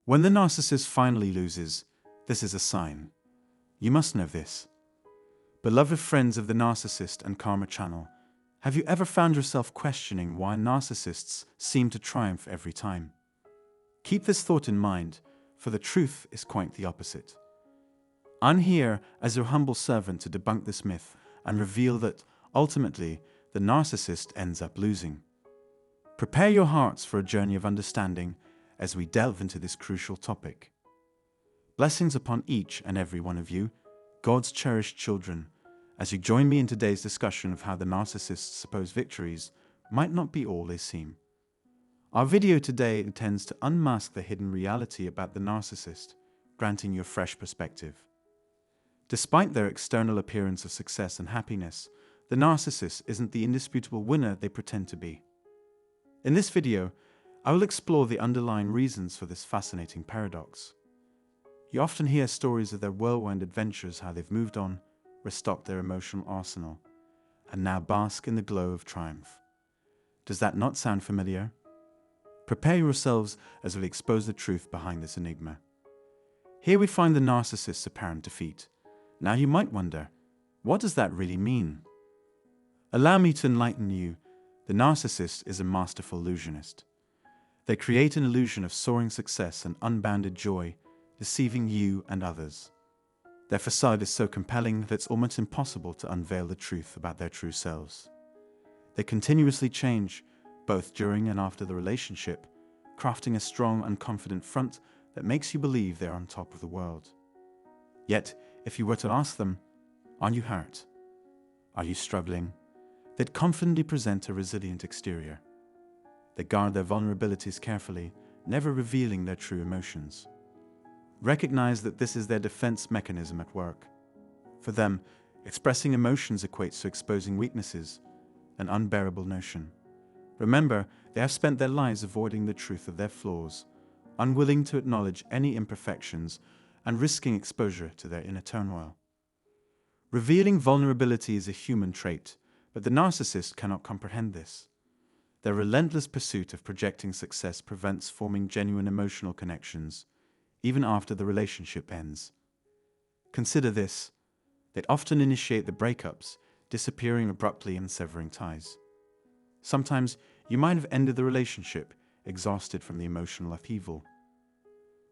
When the narcissist finally loses, this is a sign. You must know this. Beloved friends of the Narcissist and Karma channel, have you ever found yourself questioning why narcissists seem to triumph every time? Keep this thought in mind, for the truth is quite the opposite. I'm here as your humble servant to debunk this myth and reveal that, ultimately, the narcissist ends up losing. Prepare your hearts for a journey of understanding as we delve into this crucial topic. Blessings upon each and every one of you, God's cherished children, as you join me in today's discussion of how the narcissist's supposed victories might not be all they seem. Our video today intends to unmask the hidden reality about the narcissist, granting you a fresh perspective. Despite their external appearance of success and happiness, the narcissist isn't the indisputable winner they pretend to be. In this video, I will explore the underlying reasons for this fascinating paradox. You often hear stories of their whirlwind adventures, how they've moved on, restocked their emotional arsenal, and now bask in the glow of triumph. Does that not sound familiar? Prepare yourselves as we expose the truth behind this enigma. Here we find the narcissist's apparent defeat. Now you might wonder, what does that really mean? Allow me to enlighten you. The narcissist is a masterful illusionist. They create an illusion of soaring success and unbounded joy, deceiving you and others. Their facade is so compelling that it's almost impossible to unveil the truth about their true selves. They continuously change, both during and after the relationship, crafting a strong and confident front that makes you believe they're on top of the world. Yet, if you were to ask them, are you hurt? Are you struggling? They'd confidently present a resilient exterior. They guard their vulnerabilities carefully, never revealing their true emotions. Recognize that this is their defense mechanism at work. For them, expressing emotions equates to exposing weaknesses, an unbearable notion. Remember, they have spent their lives avoiding the truth of their flaws, unwilling to acknowledge any imperfections, and risking exposure to their inner turmoil. Revealing vulnerability is a human trait, but the narcissist cannot comprehend this. Their relentless pursuit of projecting success prevents forming genuine emotional connections, even after the relationship ends. Consider this: they'd often initiate the breakups, disappearing abruptly and severing ties. Sometimes you might have ended the relationship, exhausted from the emotional upheaval.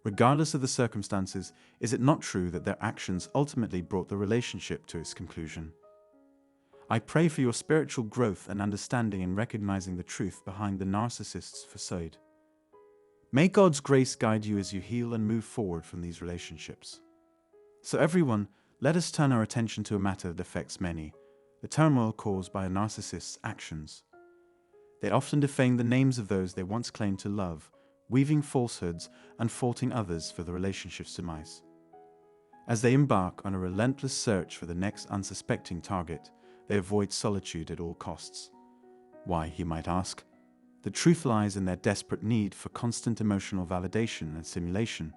Regardless of the circumstances, is it not true that their actions ultimately brought the relationship to its conclusion? I pray for your spiritual growth and understanding in recognizing the truth behind the narcissist's facade. May God's grace guide you as you heal and move forward from these relationships. So everyone, let us turn our attention to a matter that affects many: the turmoil caused by a narcissist's actions. They often defame the names of those they once claimed to love, weaving falsehoods and faulting others for the relationship's demise. As they embark on a relentless search for the next unsuspecting target, they avoid solitude at all costs. Why, you might ask? The truth lies in their desperate need for constant emotional validation and stimulation.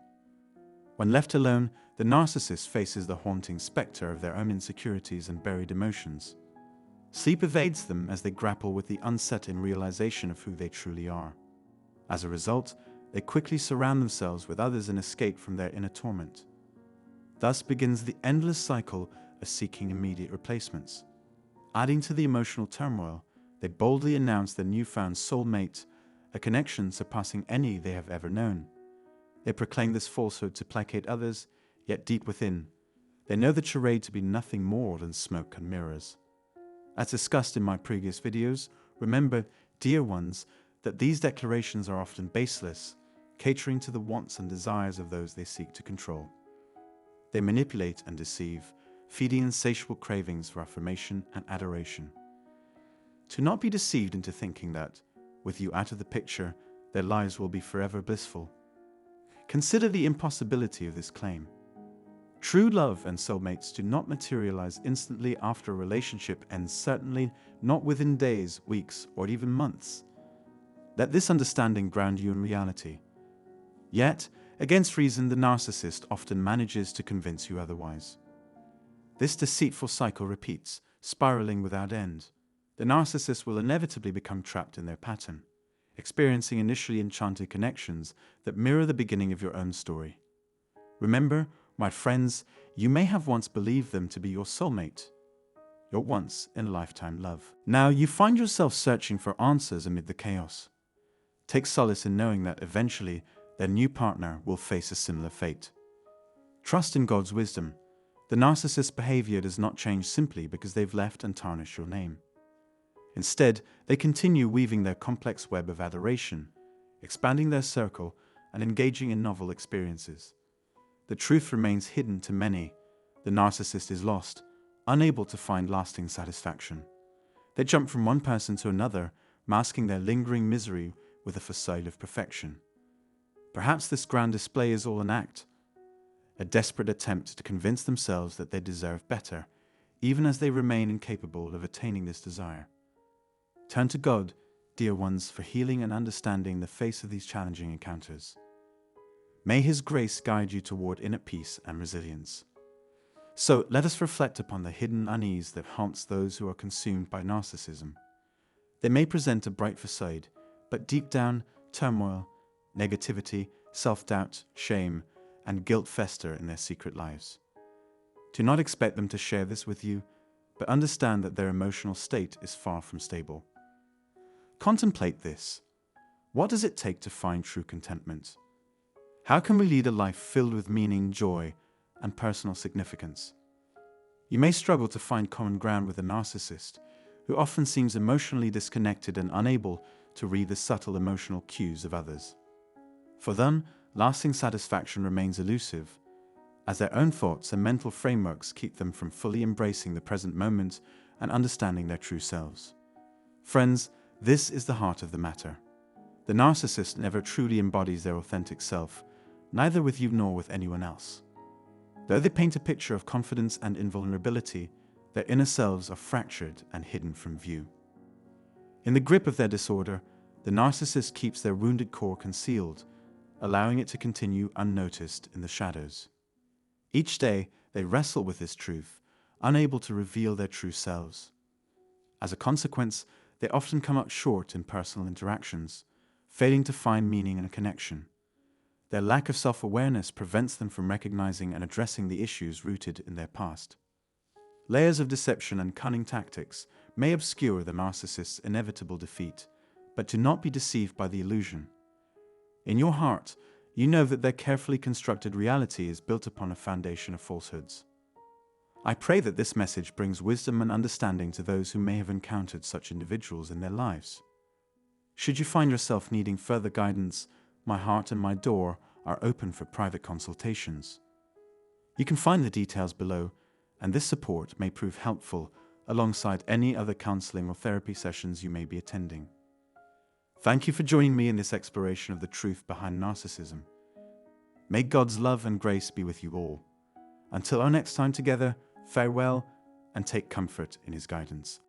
When left alone, the narcissist faces the haunting specter of their own insecurities and buried emotions. Sleep evades them as they grapple with the unsettling realization of who they truly are. As a result, they quickly surround themselves with others and escape from their inner torment. Thus begins the endless cycle of seeking immediate replacements. Adding to the emotional turmoil, they boldly announce their newfound soulmate, a connection surpassing any they have ever known. They proclaim this falsehood to placate others, yet deep within, they know the charade to be nothing more than smoke and mirrors. As discussed in my previous videos, remember, dear ones, that these declarations are often baseless, catering to the wants and desires of those they seek to control. They manipulate and deceive, feeding insatiable cravings for affirmation and adoration. Do not be deceived into thinking that, with you out of the picture, their lives will be forever blissful. Consider the impossibility of this claim. True love and soulmates do not materialize instantly after a relationship ends, certainly not within days, weeks, or even months. Let this understanding ground you in reality. Yet, against reason, the narcissist often manages to convince you otherwise. This deceitful cycle repeats, spiraling without end. The narcissist will inevitably become trapped in their pattern. experiencing initially enchanted connections that mirror the beginning of your own story. Remember, my friends, you may have once believed them to be your soulmate, your once-in-a-lifetime love. Now you find yourself searching for answers amid the chaos. Take solace in knowing that eventually their new partner will face a similar fate. Trust in God's wisdom. The narcissist's behavior does not change simply because they've left and tarnished your name. Instead, they continue weaving their complex web of adoration, expanding their circle, and engaging in novel experiences. The truth remains hidden to many. The narcissist is lost, unable to find lasting satisfaction. They jump from one person to another, masking their lingering misery with a facade of perfection. Perhaps this grand display is all an act, a desperate attempt to convince themselves that they deserve better, even as they remain incapable of attaining this desire. Turn to God, dear ones, for healing and understanding in the face of these challenging encounters. May His grace guide you toward inner peace and resilience. So let us reflect upon the hidden unease that haunts those who are consumed by narcissism. They may present a bright facade, but deep down, turmoil, negativity, self-doubt, shame, and guilt fester in their secret lives. Do not expect them to share this with you, but understand that their emotional state is far from stable. Contemplate this. What does it take to find true contentment? How can we lead a life filled with meaning, joy, and personal significance? You may struggle to find common ground with a narcissist, who often seems emotionally disconnected and unable to read the subtle emotional cues of others. For them, lasting satisfaction remains elusive, as their own thoughts and mental frameworks keep them from fully embracing the present moment and understanding their true selves. Friends, this is the heart of the matter. The narcissist never truly embodies their authentic self, neither with you nor with anyone else. Though they paint a picture of confidence and invulnerability, their inner selves are fractured and hidden from view. In the grip of their disorder, the narcissist keeps their wounded core concealed, allowing it to continue unnoticed in the shadows. Each day, they wrestle with this truth, unable to reveal their true selves. As a consequence, they often come up short in personal interactions, failing to find meaning and connection. Their lack of self-awareness prevents them from recognizing and addressing the issues rooted in their past. Layers of deception and cunning tactics may obscure the narcissist's inevitable defeat, but do not be deceived by the illusion. In your heart, you know that their carefully constructed reality is built upon a foundation of falsehoods. I pray that this message brings wisdom and understanding to those who may have encountered such individuals in their lives. Should you find yourself needing further guidance, my heart and my door are open for private consultations. You can find the details below, and this support may prove helpful alongside any other counseling or therapy sessions you may be attending. Thank you for joining me in this exploration of the truth behind narcissism. May God's love and grace be with you all. Until our next time together, farewell and take comfort in His guidance.